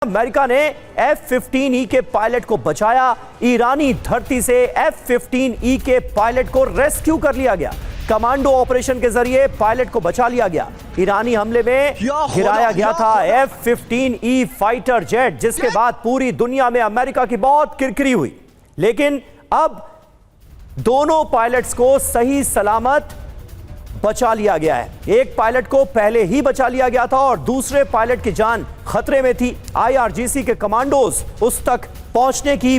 America ने F-15E के pilot को बचाया। ईरानी धरती से F-15E के पायलट को रेस्क्यू कर लिया गया। कमांडो ऑपरेशन के जरिए पायलट को बचा लिया गया। ईरानी हमले में गिराया गया था F-15E फाइटर जेट, जिसके बाद पूरी दुनिया में अमेरिका की बहुत किरकिरी हुई। लेकिन अब दोनों पायलट्स को सही सलामत बचा लिया गया है। एक पायलट को पहले ही बचा लिया गया था और दूसरे पायलट की जान खतरे में थी। IRGC के कमांडोज उस तक पहुंचने की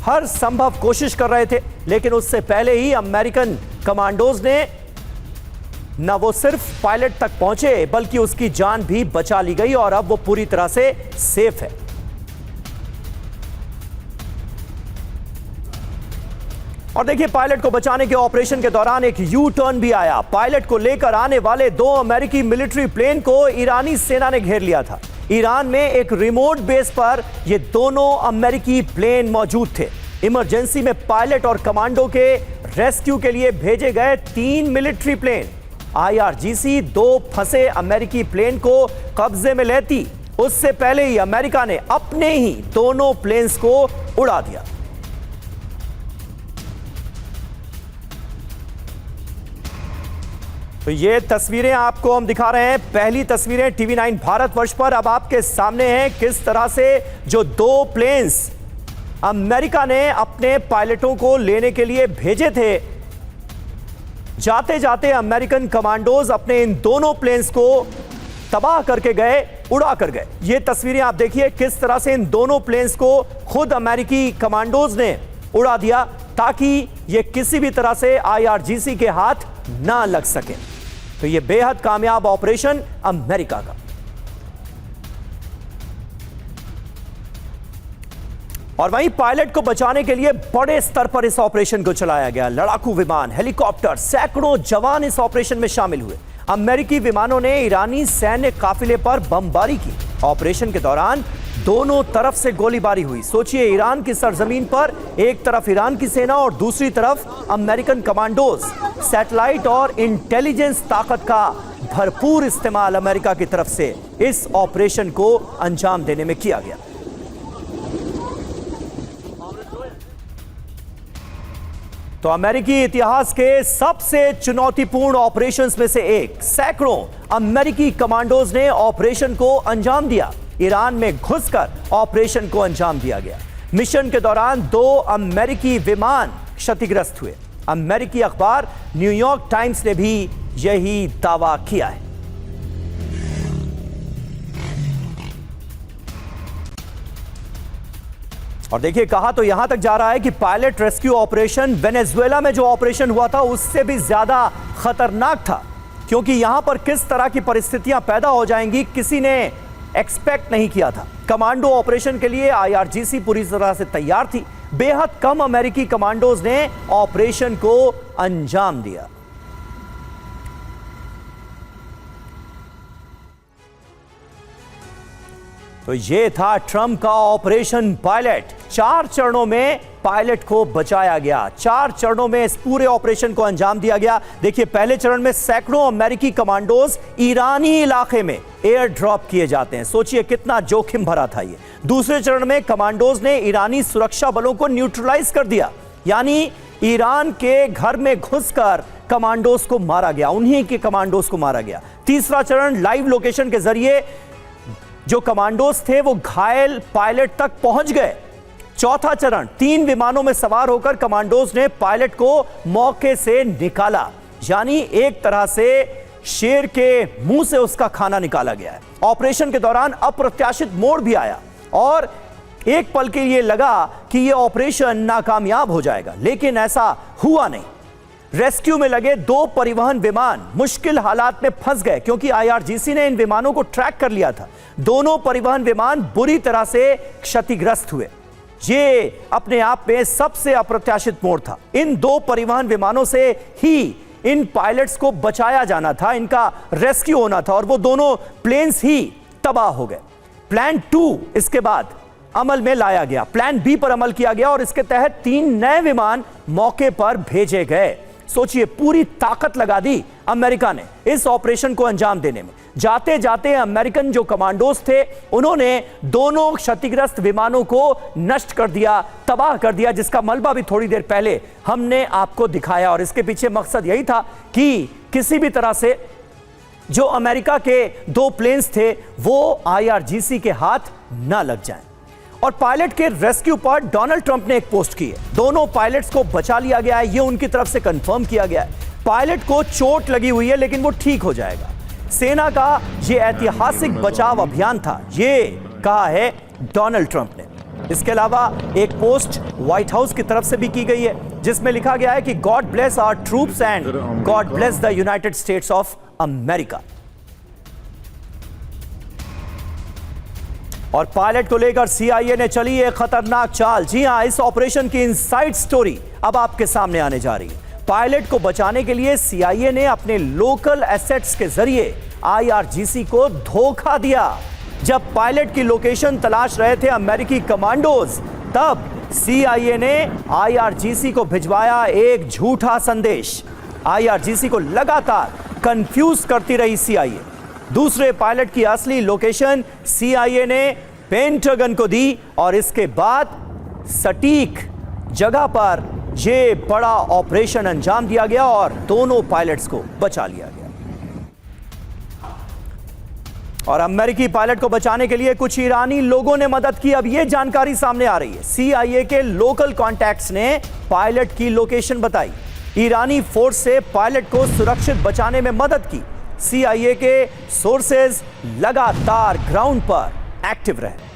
हर संभव कोशिश कर रहे थे, लेकिन उससे पहले ही अमेरिकन कमांडोज ने न वो सिर्फ पायलट तक पहुंचे बल्कि उसकी जान भी बचा ली गई और अब वो पूरी तरह से सेफ है। और देखिए, पायलट को बचाने के ऑपरेशन के दौरान एक यू टर्न भी आया। पायलट को लेकर आने वाले दो अमेरिकी मिलिट्री प्लेन को ईरानी सेना ने घेर लिया था। ईरान में एक रिमोट बेस पर ये दोनों अमेरिकी प्लेन मौजूद थे। इमरजेंसी में पायलट और कमांडो के रेस्क्यू के लिए भेजे गए 3 मिलिट्री प्लेन। IRGC 2 फंसे अमेरिकी प्लेन को कब्जे में लेती उससे पहले ही अमेरिका ने अपने ही दोनों प्लेन्स को उड़ा दिया। तो ये तस्वीरें आपको हम दिखा रहे हैं। पहली तस्वीरें TV9 भारतवर्ष पर अब आपके सामने हैं, किस तरह से जो 2 प्लेन्स अमेरिका ने अपने पायलटों को लेने के लिए भेजे थे, जाते जाते अमेरिकन कमांडोज अपने इन दोनों प्लेन्स को तबाह करके गए, उड़ा कर गए। ये तस्वीरें आप देखिए, किस तरह से इन दोनों प्लेन्स को खुद अमेरिकी कमांडोज ने उड़ा दिया ताकि ये किसी भी तरह से IRGC के हाथ ना लग सके। तो ये बेहद कामयाब ऑपरेशन अमेरिका का। और वहीं पायलट को बचाने के लिए बड़े स्तर पर इस ऑपरेशन को चलाया गया। लड़ाकू विमान, हेलीकॉप्टर, सैकड़ों जवान इस ऑपरेशन में शामिल हुए। अमेरिकी विमानों ने ईरानी सैन्य काफिले पर बमबारी की। ऑपरेशन के दौरान दोनों तरफ से गोलीबारी हुई। सोचिए, ईरान की सरजमीन पर एक तरफ ईरान की सेना और दूसरी तरफ अमेरिकन कमांडोज। सैटेलाइट और इंटेलिजेंस ताकत का भरपूर इस्तेमाल अमेरिका की तरफ से इस ऑपरेशन को अंजाम देने में किया गया। तो अमेरिकी इतिहास के सबसे चुनौतीपूर्ण ऑपरेशंस में से एक, सैकड़ों अमेरिकी कमांडोज ने ऑपरेशन को अंजाम दिया। ईरान में घुसकर ऑपरेशन को अंजाम दिया गया। मिशन के दौरान 2 अमेरिकी विमान क्षतिग्रस्त हुए। अमेरिकी अखबार न्यूयॉर्क टाइम्स ने भी यही दावा किया है। और देखिए, कहा तो यहां तक जा रहा है कि पायलट रेस्क्यू ऑपरेशन वेनेजुएला में जो ऑपरेशन हुआ था उससे भी ज्यादा खतरनाक था, क्योंकि यहां पर किस तरह की परिस्थितियां पैदा हो जाएंगी किसी ने एक्सपेक्ट नहीं किया था। कमांडो ऑपरेशन के लिए IRGC पूरी तरह से तैयार थी। बेहद कम अमेरिकी कमांडोज ने ऑपरेशन को अंजाम दिया। तो ये था ट्रंप का ऑपरेशन पायलट। 4 चरणों में पायलट को बचाया गया। 4 चरणों में इस पूरे ऑपरेशन को अंजाम दिया गया। देखिए, पहले चरण में सैकड़ों अमेरिकी कमांडोज ईरानी इलाके में एयर ड्रॉप किए जाते हैं। सोचिए कितना जोखिम भरा था ये। दूसरे चरण में कमांडोज ने ईरानी सुरक्षा बलों को न्यूट्रलाइज कर दिया, यानी ईरान के घर में घुसकर कमांडोज को मारा गया, उन्हीं के कमांडोज को मारा गया। तीसरा चरण, लाइव लोकेशन के जरिए जो कमांडोज थे वो घायल पायलट तक पहुंच गए। चौथा चरण, 3 विमानों में सवार होकर कमांडोज ने पायलट को मौके से निकाला, यानी एक तरह से शेर के मुंह से उसका खाना निकाला गया है। ऑपरेशन के दौरान अप्रत्याशित मोड़ भी आया और एक पल के लिए लगा कि यह ऑपरेशन नाकामयाब हो जाएगा, लेकिन ऐसा हुआ नहीं। रेस्क्यू में लगे 2 परिवहन विमान मुश्किल हालात में फंस गए, क्योंकि IRGC ने इन विमानों को ट्रैक कर लिया था। दोनों परिवहन विमान बुरी तरह से क्षतिग्रस्त हुए। ये अपने आप में सबसे अप्रत्याशित मोड़ था। इन 2 परिवहन विमानों से ही इन पायलट्स को बचाया जाना था, इनका रेस्क्यू होना था, और वो दोनों प्लेन्स ही तबाह हो गए। प्लान 2 इसके बाद अमल में लाया गया। प्लान B पर अमल किया गया और इसके तहत 3 नए विमान मौके पर भेजे गए। सोचिए, पूरी ताकत लगा दी अमेरिका ने इस ऑपरेशन को अंजाम देने में। जाते जाते अमेरिकन जो कमांडोज थे उन्होंने दोनों क्षतिग्रस्त विमानों को नष्ट कर दिया, तबाह कर दिया, जिसका मलबा भी थोड़ी देर पहले हमने आपको दिखाया। और इसके पीछे मकसद यही था कि किसी भी तरह से जो अमेरिका के 2 प्लेन्स थे वो IRGC के हाथ ना लग जाएं। और पायलट के रेस्क्यू पर डोनाल्ड ट्रंप ने एक पोस्ट की है। दोनों पायलट्स को बचा लिया गया है, यह उनकी तरफ से कंफर्म किया गया है। पायलट को चोट लगी हुई है लेकिन वो ठीक हो जाएगा। सेना का यह ऐतिहासिक बचाव अभियान था, यह कहा है डोनाल्ड ट्रंप ने। इसके अलावा एक पोस्ट व्हाइट हाउस की तरफ से भी की गई है जिसमें लिखा गया है कि God bless our troops and God bless the United States of America. और पायलट को लेकर CIA ने चली एक खतरनाक चाल। जी हां, इस ऑपरेशन की इनसाइड स्टोरी अब आपके सामने आने जा रही है। पायलट को बचाने के लिए CIA ने अपने लोकल एसेट्स के जरिए IRGC को धोखा दिया। जब पायलट की लोकेशन तलाश रहे थे अमेरिकी कमांडोज, तब CIA ने IRGC को भिजवाया एक झूठा संदेश। IRGC को लगातार कंफ्यूज करती रही CIA। दूसरे पायलट की असली लोकेशन CIA ने पेंटागन को दी और इसके बाद सटीक जगह पर यह बड़ा ऑपरेशन अंजाम दिया गया और दोनों पायलट्स को बचा लिया गया। और अमेरिकी पायलट को बचाने के लिए कुछ ईरानी लोगों ने मदद की। अब यह जानकारी सामने आ रही है, CIA के लोकल कॉन्टैक्ट्स ने पायलट की लोकेशन बताई। ईरानी फोर्स से पायलट को सुरक्षित बचाने में मदद की। CIA के सोर्सेज लगातार ग्राउंड पर एक्टिव रहे।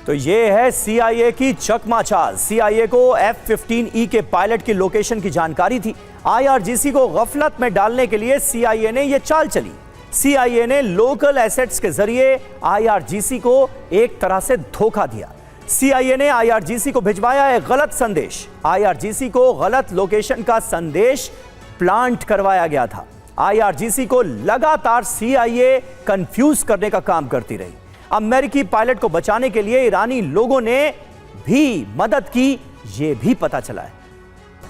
तो यह है CIA की चकमा चाल। CIA को F-15E के पायलट की लोकेशन की जानकारी थी। IRGC को गफलत में डालने के लिए CIA ने यह चाल चली। CIA ने लोकल एसेट्स के जरिए IRGC को एक तरह से धोखा दिया। CIA ने IRGC को भिजवाया एक गलत संदेश। IRGC को गलत लोकेशन का संदेश प्लांट करवाया गया था। IRGC को लगातार CIA कंफ्यूज करने का काम करती रही। अमेरिकी पायलट को बचाने के लिए ईरानी लोगों ने भी मदद की, यह भी पता चला है।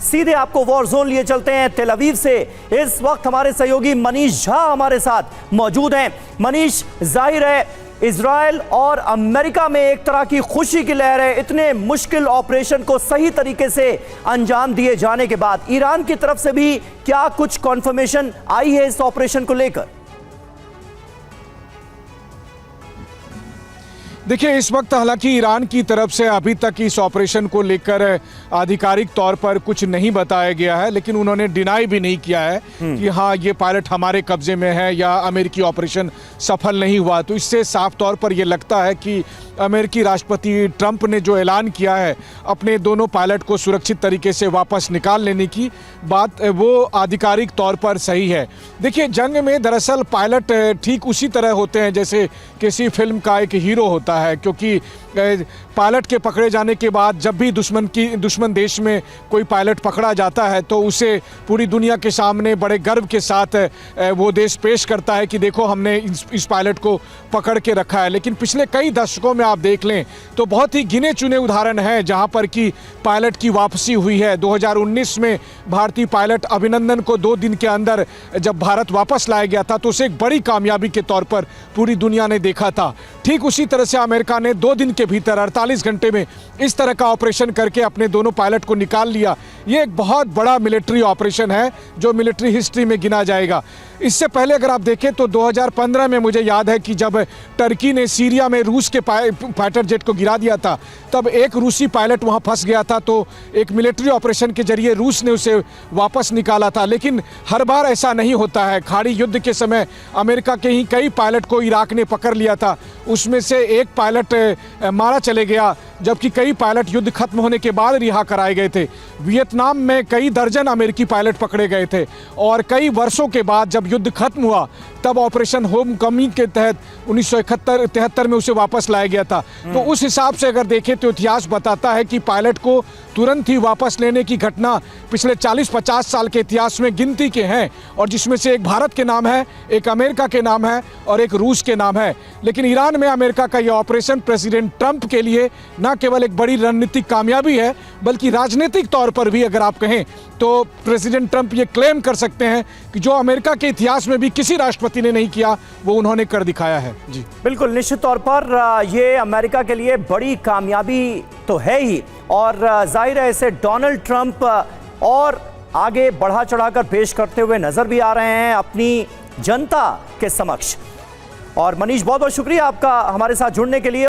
सीधे आपको वॉर जोन लिए चलते हैं तेल अवीव से। इस वक्त हमारे सहयोगी मनीष झा हमारे साथ मौजूद हैं। मनीष, जाहिर है इजराइल और अमेरिका में एक तरह की खुशी की लहर है। इतने मुश्किल ऑपरेशन को सही तरीके से अंजाम दिए जाने के बाद ईरान की तरफ से भी क्या कुछ कॉन्फर्मेशन आई है इस ऑपरेशन को लेकर? देखिए, इस वक्त हालांकि ईरान की तरफ से अभी तक इस ऑपरेशन को लेकर आधिकारिक तौर पर कुछ नहीं बताया गया है, लेकिन उन्होंने डिनाई भी नहीं किया है कि हाँ ये पायलट हमारे कब्जे में है या अमेरिकी ऑपरेशन सफल नहीं हुआ। तो इससे साफ तौर पर यह लगता है कि अमेरिकी राष्ट्रपति ट्रंप ने जो ऐलान किया है अपने दोनों पायलट को सुरक्षित तरीके से वापस निकाल लेने की बात, वो आधिकारिक तौर पर सही है। देखिए, जंग में दरअसल पायलट ठीक उसी तरह होते हैं जैसे किसी फिल्म का एक हीरो होता है, क्योंकि पायलट के पकड़े जाने के बाद जब भी दुश्मन देश में कोई पायलट पकड़ा जाता है तो उसे पूरी दुनिया के सामने बड़े गर्व के साथ वो देश पेश करता है कि देखो हमने इस पायलट को पकड़ के रखा है। लेकिन पिछले कई दशकों में आप देख लें तो बहुत ही गिने चुने उदाहरण हैं जहां पर कि पायलट की वापसी हुई है। 2019 में भारतीय पायलट अभिनंदन को 2 दिन के अंदर जब भारत वापस लाया गया था तो उसे एक बड़ी कामयाबी के तौर पर पूरी दुनिया ने देखा था। ठीक उसी तरह से अमेरिका ने 2 दिन के भीतर 48 घंटे में इस तरह का ऑपरेशन करके अपने दोनों पायलट को निकाल लिया। ये एक बहुत बड़ा मिलिट्री ऑपरेशन है जो मिलिट्री हिस्ट्री में गिना जाएगा। इससे पहले अगर आप देखें तो 2015 में मुझे याद है कि जब टर्की ने सीरिया में रूस के फाइटर जेट को गिरा दिया था, तब एक रूसी पायलट वहां फंस गया था, तो एक मिलिट्री ऑपरेशन के जरिए रूस ने उसे वापस निकाला था। लेकिन हर बार ऐसा नहीं होता है। खाड़ी युद्ध के समय अमेरिका के ही कई पायलट को इराक ने पकड़ लिया था, उसमें से एक पायलट मारा चले गया, जबकि कई पायलट युद्ध खत्म होने के बाद रिहा कराए गए थे। वियतनाम में कई दर्जन अमेरिकी पायलट पकड़े गए थे और कई वर्षों के बाद जब युद्ध खत्म हुआ तब ऑपरेशन होम कमिंग के तहत 1971-73 में उसे वापस लाया गया था। तो उस हिसाब से अगर देखें तो इतिहास बताता है कि पायलट को तुरंत ही वापस लेने की घटना पिछले 40-50 साल के इतिहास में गिनती के हैं, और जिसमें से एक भारत के नाम है, एक अमेरिका के नाम है और एक रूस के नाम है। लेकिन ईरान में अमेरिका का यह ऑपरेशन प्रेसिडेंट ट्रंप के लिए न केवल एक बड़ी रणनीतिक कामयाबी है, बल्कि राजनीतिक तौर पर भी अगर आप कहें तो प्रेसिडेंट ट्रंप ये क्लेम कर सकते हैं कि जो अमेरिका के इतिहास में भी किसी राष्ट्रपति ने नहीं किया वो उन्होंने कर दिखाया है। जी बिल्कुल, निश्चित तौर पर ये अमेरिका के लिए बड़ी कामयाबी तो है ही, और जाहिर है इसे डोनाल्ड ट्रंप और आगे बढ़ा चढ़ाकर पेश करते हुए नजर भी आ रहे हैं अपनी जनता के समक्ष। और मनीष, बहुत बहुत शुक्रिया आपका हमारे साथ जुड़ने के लिए।